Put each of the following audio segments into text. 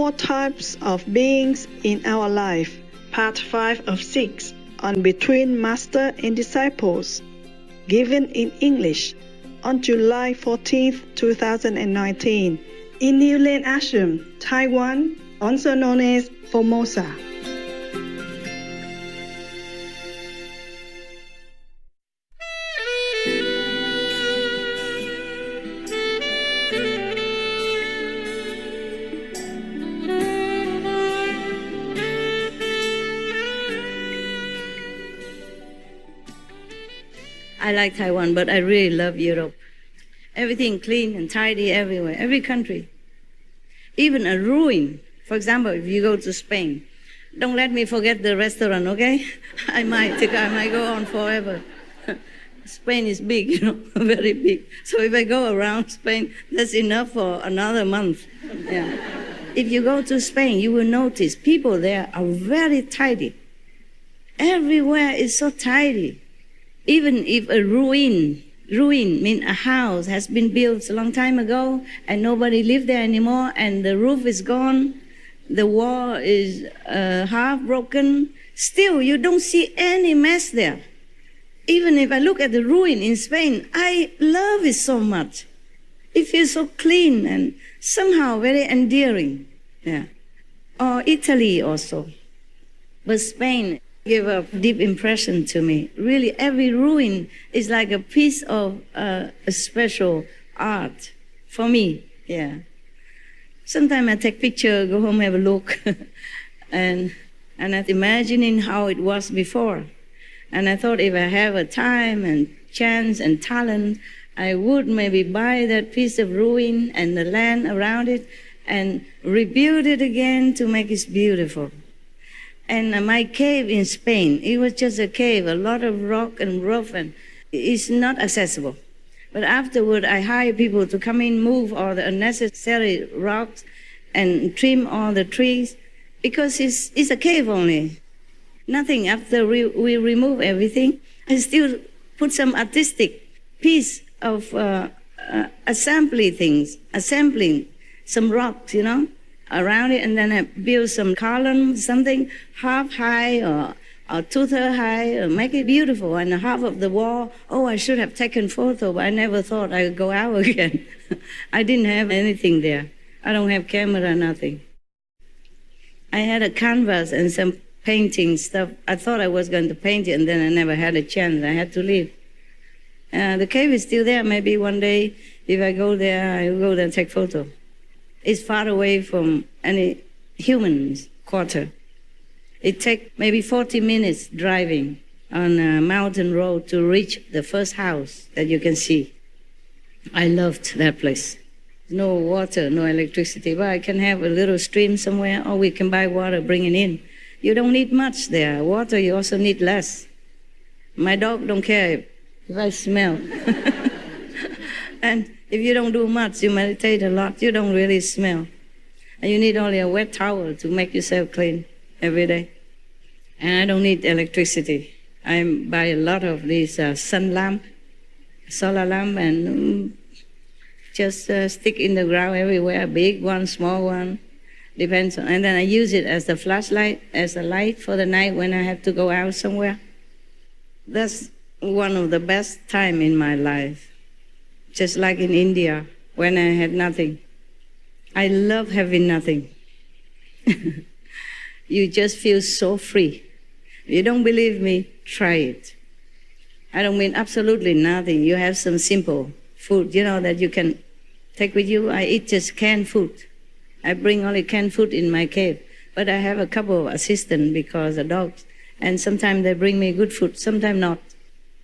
4 types of beings in our life, part 5 of 6 on Between Master and Disciples, given in English on July 14, 2019, in New Land Ashram, Taiwan, also known as Formosa. I like Taiwan, but I really love Europe. Everything clean and tidy everywhere, every country. Even a ruin. For example, if you go to Spain, don't let me forget the restaurant, okay? I might go on forever. Spain is big, very big. So if I go around Spain, that's enough for another month. Yeah. If you go to Spain, you will notice people there are very tidy. Everywhere is so tidy. Even if a ruin means a house has been built a long time ago and nobody lives there anymore and the roof is gone, the wall is half broken, still you don't see any mess there. Even if I look at the ruin in Spain, I love it so much. It feels so clean and somehow very endearing. Yeah. Or Italy also. But Spain gave a deep impression to me. Really, every ruin is like a piece of a special art for me. Yeah. Sometimes I take picture, go home, have a look, and I'm imagining how it was before. And I thought if I have a time and chance and talent, I would maybe buy that piece of ruin and the land around it and rebuild it again to make it beautiful. And my cave in Spain, it was just a cave, a lot of rock and rough, and it's not accessible. But afterward, I hired people to come in, move all the unnecessary rocks and trim all the trees, because it's a cave only. Nothing. After we remove everything, I still put some artistic piece of assembling some rocks, around it, and then I build some columns, something half high or 2/3 high, or make it beautiful. And half of the wall, I should have taken photo, but I never thought I would go out again. I didn't have anything there. I don't have camera, nothing. I had a canvas and some painting stuff. I thought I was going to paint it, and then I never had a chance. I had to leave. The cave is still there. Maybe one day, if I go there, I will go there and take photo. It's far away from any human's quarter. It takes maybe 40 minutes driving on a mountain road to reach the first house that you can see. I loved that place. No water, no electricity, but I can have a little stream somewhere, or we can buy water, bring it in. You don't need much there. Water, you also need less. My dog don't care if I smell. And if you don't do much, you meditate a lot, you don't really smell. And you need only a wet towel to make yourself clean every day. And I don't need electricity. I buy a lot of these sun lamp, solar lamp, and just stick in the ground everywhere, big one, small one, depends on. And then I use it as the flashlight, as a light for the night when I have to go out somewhere. That's one of the best time in my life. Just like in India, when I had nothing. I love having nothing. You just feel so free. If you don't believe me, try it. I don't mean absolutely nothing. You have some simple food, that you can take with you. I eat just canned food. I bring only canned food in my cave. But I have a couple of assistants because the dogs. And sometimes they bring me good food, sometimes not.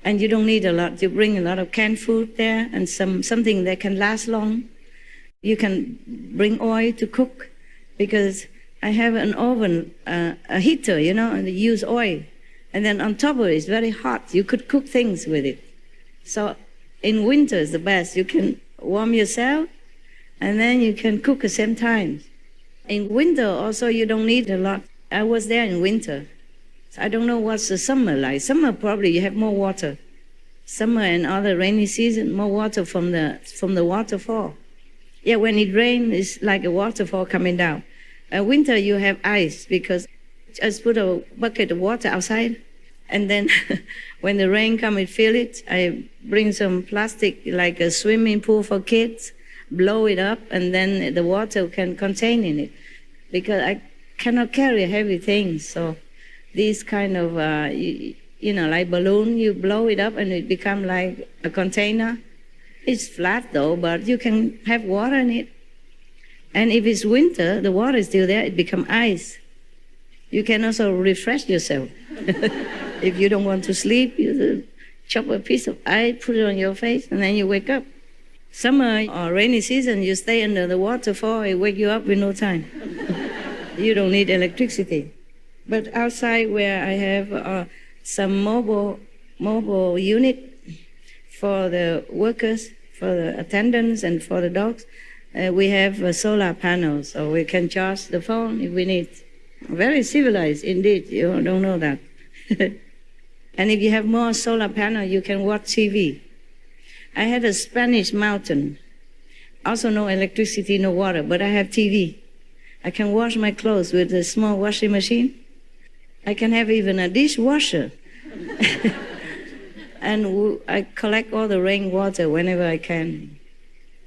And you don't need a lot. You bring a lot of canned food there and something that can last long. You can bring oil to cook because I have an oven, a heater, and they use oil. And then on top of it, it's very hot. You could cook things with it. So in winter is the best. You can warm yourself and then you can cook at the same time. In winter also, you don't need a lot. I was there in winter. I don't know what's the summer like. Summer probably you have more water. Summer and other rainy season, more water from the waterfall. Yeah, when it rains, it's like a waterfall coming down. Winter, you have ice because just put a bucket of water outside. And then when the rain comes, I feel it. I bring some plastic, like a swimming pool for kids, blow it up, and then the water can contain in it. Because I cannot carry heavy things. So these kind of, like balloon, you blow it up and it becomes like a container. It's flat though, but you can have water in it. And if it's winter, the water is still there, it becomes ice. You can also refresh yourself. If you don't want to sleep, you chop a piece of ice, put it on your face, and then you wake up. Summer or rainy season, you stay under the waterfall, it wake you up in no time. You don't need electricity. But outside where I have some mobile unit for the workers, for the attendants, and for the dogs, we have solar panels, so we can charge the phone if we need. Very civilized indeed, you don't know that. And if you have more solar panel, you can watch TV. I had a Spanish mountain, also no electricity, no water, but I have TV. I can wash my clothes with a small washing machine. I can have even a dishwasher. And I collect all the rainwater whenever I can.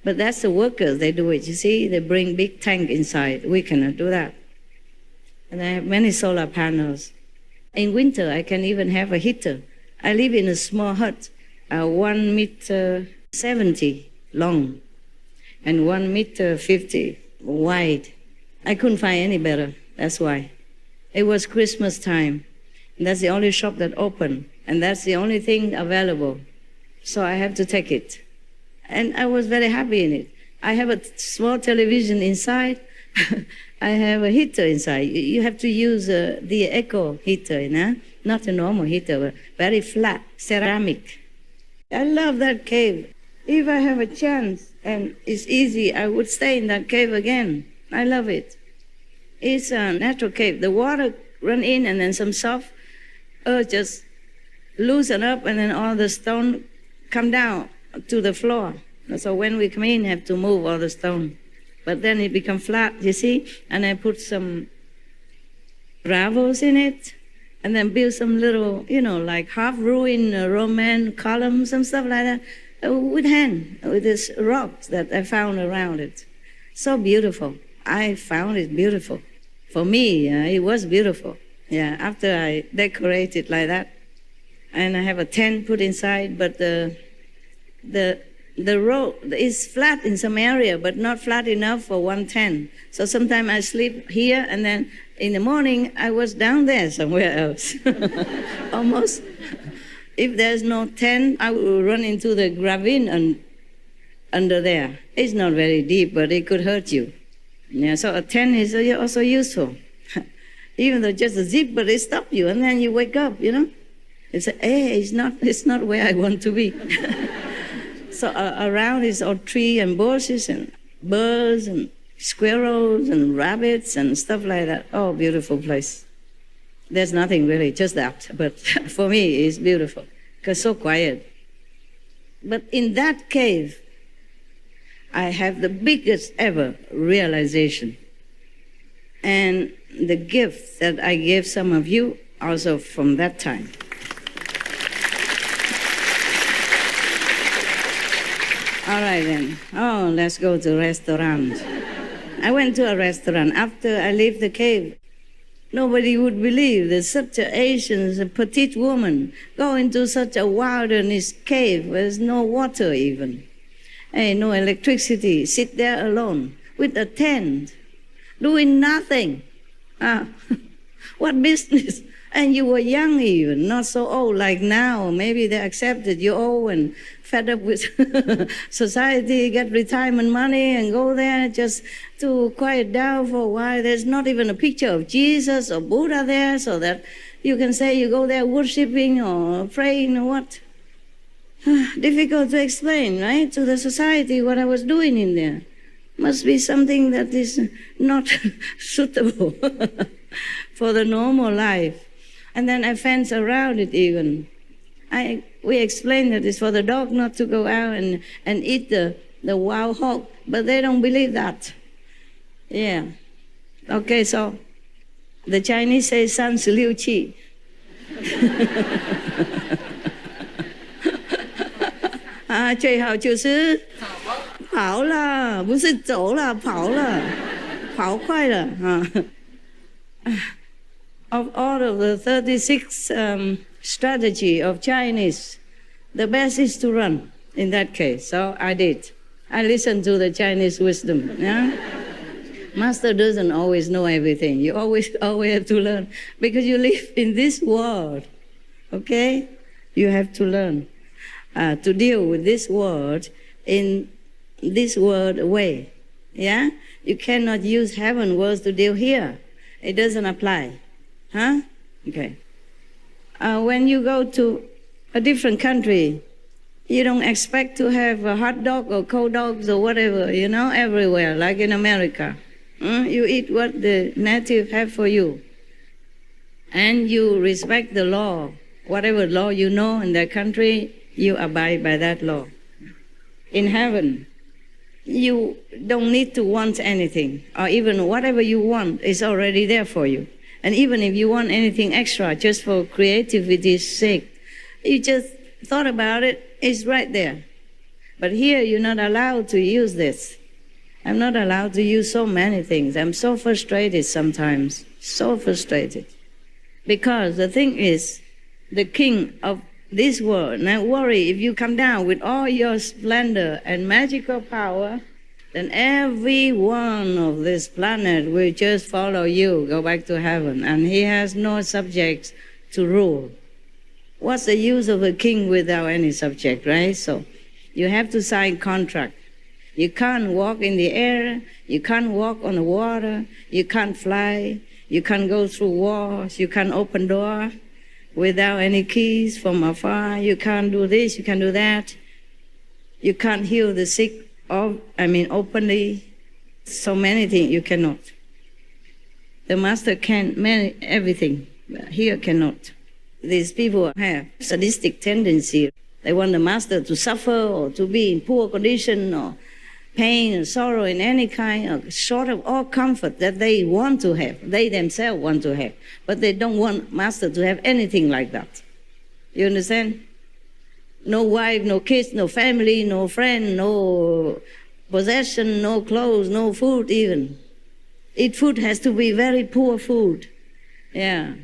But that's the workers, they do it. You see, they bring big tank inside. We cannot do that. And I have many solar panels. In winter, I can even have a heater. I live in a small hut, 1 meter 70 long and 1 meter 50 wide. I couldn't find any better, that's why. It was Christmas time. And that's the only shop that opened. And that's the only thing available. So I have to take it. And I was very happy in it. I have a small television inside. I have a heater inside. You have to use the eco heater, not a normal heater, but very flat, ceramic. I love that cave. If I have a chance and it's easy, I would stay in that cave again. I love it. It's a natural cave. The water run in and then some soft earth just loosen up and then all the stone come down to the floor. So when we come in, have to move all the stone. But then it becomes flat, you see? And I put some gravels in it and then build some little, like half-ruined Roman columns and stuff like that with hand, with these rocks that I found around it. So beautiful. I found it beautiful. For me, it was beautiful. Yeah, after I decorate it like that. And I have a tent put inside, but the road is flat in some area, but not flat enough for one tent. So sometimes I sleep here, and then in the morning, I was down there somewhere else. Almost. If there's no tent, I will run into the ravine under there. It's not very deep, but it could hurt you. Yeah, so a tent is also useful. Even though just a zip, but it stops you, and then you wake up, It's hey, it's not where I want to be. So around is all tree and bushes and birds and squirrels and rabbits and stuff like that. Oh, beautiful place. There's nothing really, just that. But for me, it's beautiful because so quiet. But in that cave, I have the biggest ever realization. And the gift that I gave some of you also from that time. All right then. Oh, let's go to a restaurant. I went to a restaurant after I left the cave. Nobody would believe that such an Asian, petite woman go into such a wilderness cave where there's no water even. Hey, no electricity, sit there alone with a tent, doing nothing. What business? And you were young even, not so old like now. Maybe they accepted you old and fed up with society, get retirement money and go there just to quiet down for a while. There's not even a picture of Jesus or Buddha there so that you can say you go there worshiping or praying or what. Difficult to explain, right, to the society what I was doing in there. Must be something that is not suitable for the normal life. And then I fence around it even. We explained that it's for the dog not to go out and eat the wild hog, but they don't believe that. Yeah. Okay, so the Chinese say 36气. Ah, 最好就是跑了，不是走了，跑了，跑快了啊。Of all of the 36 strategy of Chinese, the best is to run in that case. So I did. I listened to the Chinese wisdom. Yeah? Master doesn't always know everything. You always have to learn because you live in this world. Okay? You have to learn to deal with this world in this world way. Yeah? You cannot use heaven words to deal here. It doesn't apply. Huh? Okay. When you go to a different country, you don't expect to have a hot dog or cold dogs or whatever, everywhere, like in America. You eat what the native have for you. And you respect the law. Whatever law you know in that country, you abide by that law. In heaven, you don't need to want anything, or even whatever you want is already there for you. And even if you want anything extra, just for creativity's sake, you just thought about it, it's right there. But here, you're not allowed to use this. I'm not allowed to use so many things. I'm so frustrated sometimes, so frustrated. Because the thing is, the king of this world, now worry, if you come down with all your splendor and magical power, then every one of this planet will just follow you, go back to heaven, and he has no subjects to rule. What's the use of a king without any subject, right? So you have to sign contract. You can't walk in the air, you can't walk on the water, you can't fly, you can't go through walls, you can't open door without any keys from afar, you can't do this, you can't do that. You can't heal the sick openly. So many things you cannot. The master can manage everything, but here cannot. These people have sadistic tendency. They want the master to suffer or to be in poor condition or pain or sorrow in any kind, or short of all comfort that they want to have, they themselves want to have. But they don't want master to have anything like that. You understand? No wife, no kids, no family, no friend, no possession, no clothes, no food even. Eat food has to be very poor food. Yeah.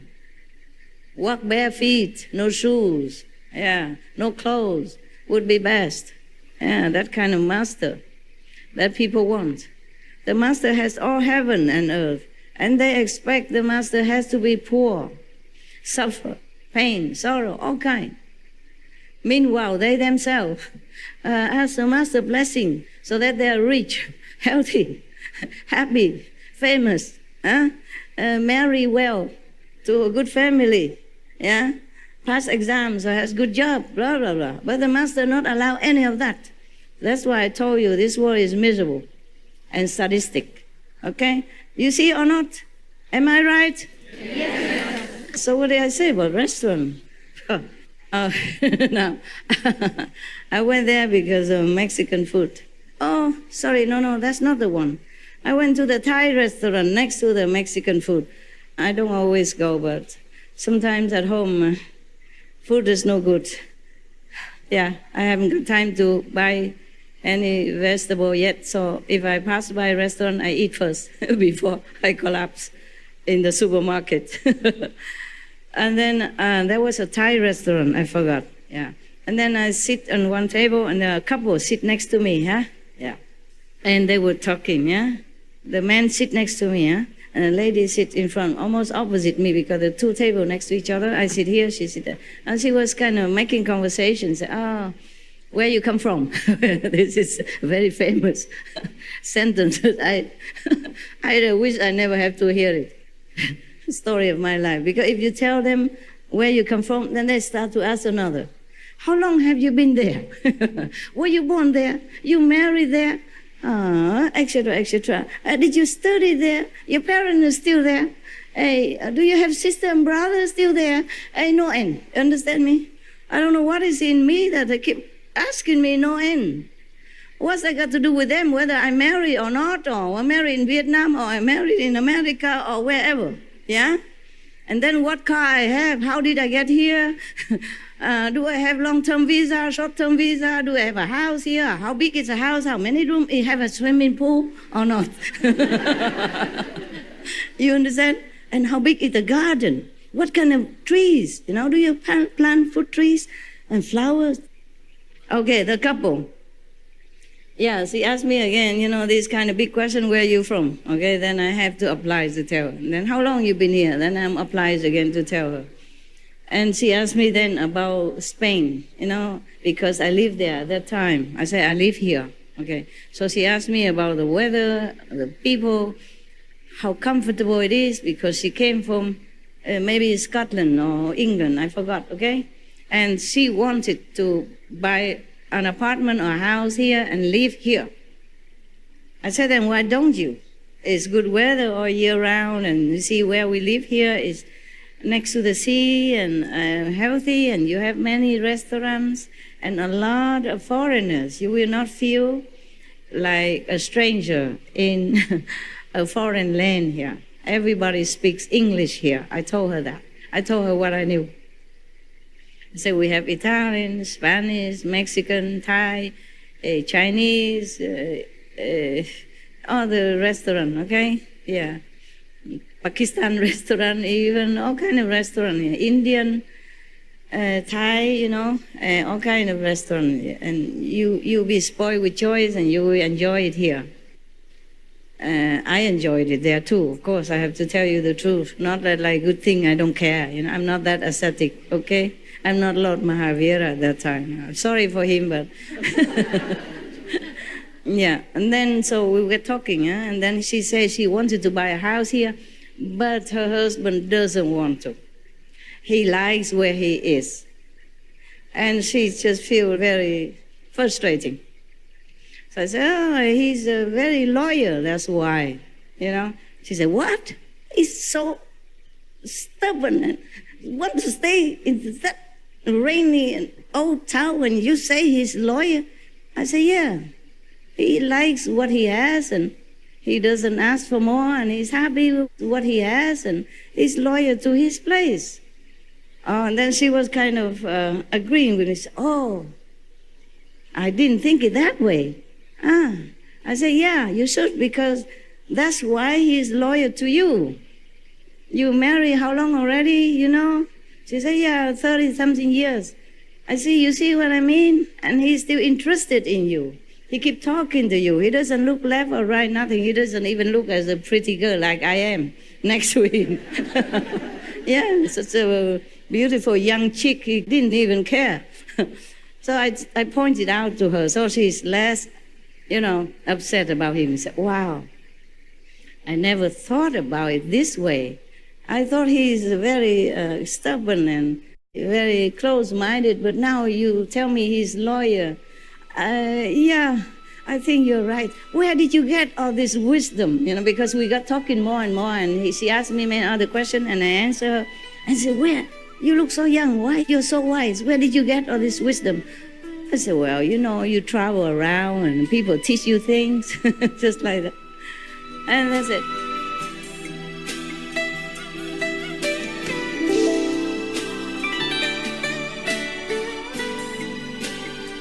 Walk bare feet, no shoes. Yeah. No clothes would be best. Yeah, that kind of master that people want. The master has all heaven and earth, and they expect the master has to be poor, suffer, pain, sorrow, all kind. Meanwhile, they themselves ask the master blessing so that they are rich, healthy, happy, famous, marry well to a good family, yeah, pass exams or has good job, blah, blah, blah. But the master not allow any of that. That's why I told you this world is miserable and sadistic, okay? You see or not? Am I right? Yes. So what did I say about restaurant? Now, I went there because of Mexican food. Oh, sorry, no, that's not the one. I went to the Thai restaurant next to the Mexican food. I don't always go, but sometimes at home, food is no good. Yeah, I haven't got time to buy any vegetable yet, so if I pass by a restaurant, I eat first before I collapse in the supermarket. And then there was a Thai restaurant, I forgot, yeah. And then I sit on one table, and a couple sit next to me, huh? Yeah. And they were talking, yeah? The man sit next to me, yeah? And the lady sit in front, almost opposite me, because the two tables next to each other. I sit here, she sit there. And she was kind of making conversations. Oh, where you come from? This is a very famous sentence. I wish I never have to hear it. Story of my life. Because if you tell them where you come from, then they start to ask another. How long have you been there? Were you born there? You married there? Etc., etc. Did you study there? Your parents are still there? Hey, do you have sister and brother still there? Hey, no end. Understand me? I don't know what is in me that they keep asking me no end. What's that got to do with them, whether I marry or not, or I marry in Vietnam, or I married in America, or wherever, yeah? And then what car I have, how did I get here? Do I have long-term visa, short-term visa? Do I have a house here? How big is the house? How many rooms? I have a swimming pool or not? You understand? And how big is the garden? What kind of trees? You know, do you plant fruit trees and flowers? Okay, the couple. Yeah, she asked me again, you know, this kind of big question, where are you from? Okay, then I have to apply to tell her. And then how long you been here? Then I'm applies again to tell her. And she asked me then about Spain, you know, because I lived there at that time. I said, I live here. Okay, so she asked me about the weather, the people, how comfortable it is, because she came from maybe Scotland or England, I forgot, okay? And she wanted to buy an apartment or a house here and live here. I said, then why don't you? It's good weather all year round, and you see where we live here is next to the sea and healthy, and you have many restaurants and a lot of foreigners. You will not feel like a stranger in a foreign land here. Everybody speaks English here. I told her that. I told her what I knew. I said, we have Italian, Spanish, Mexican, Thai, Chinese, all the restaurant, okay? Yeah. Pakistan restaurant, even all kind of restaurant here. Indian, Thai, you know, all kind of restaurant. And you'll be spoiled with choice, and you will enjoy it here. I enjoyed it there too. Of course, I have to tell you the truth. Not that like good thing, I don't care. You know, I'm not that ascetic, okay? I'm not Lord Mahavira at that time. I'm sorry for him, but yeah. And then so we were talking, and then she said she wanted to buy a house here, but her husband doesn't want to. He likes where he is, and she just feels very frustrating. So I said, oh, he's a very loyal, that's why, you know. She said, what? He's so stubborn and wants to stay in that rainy and old town when you say he's loyal. I said, yeah, he likes what he has, and he doesn't ask for more, and he's happy with what he has, and he's loyal to his place. And then she was kind of agreeing with me. She said, oh, I didn't think it that way. I said, yeah, you should, because that's why he's loyal to you. You married how long already, you know? She said, yeah, 30-something years. I said, you see what I mean? And he's still interested in you. He keeps talking to you. He doesn't look left or right, nothing. He doesn't even look as a pretty girl like I am next to him. Yeah, such a beautiful young chick. He didn't even care. So I pointed out to her, so she's less, you know, upset about him. He said, wow, I never thought about it this way. I thought he's very stubborn and very close-minded, but now you tell me he's loyal. Yeah, I think you're right. Where did you get all this wisdom? You know, because we got talking more and more, and she asked me many other questions, and I answered her. I said, where? You look so young. Why? You're so wise. Where did you get all this wisdom? I said, well, you know, you travel around and people teach you things, just like that. And that's it.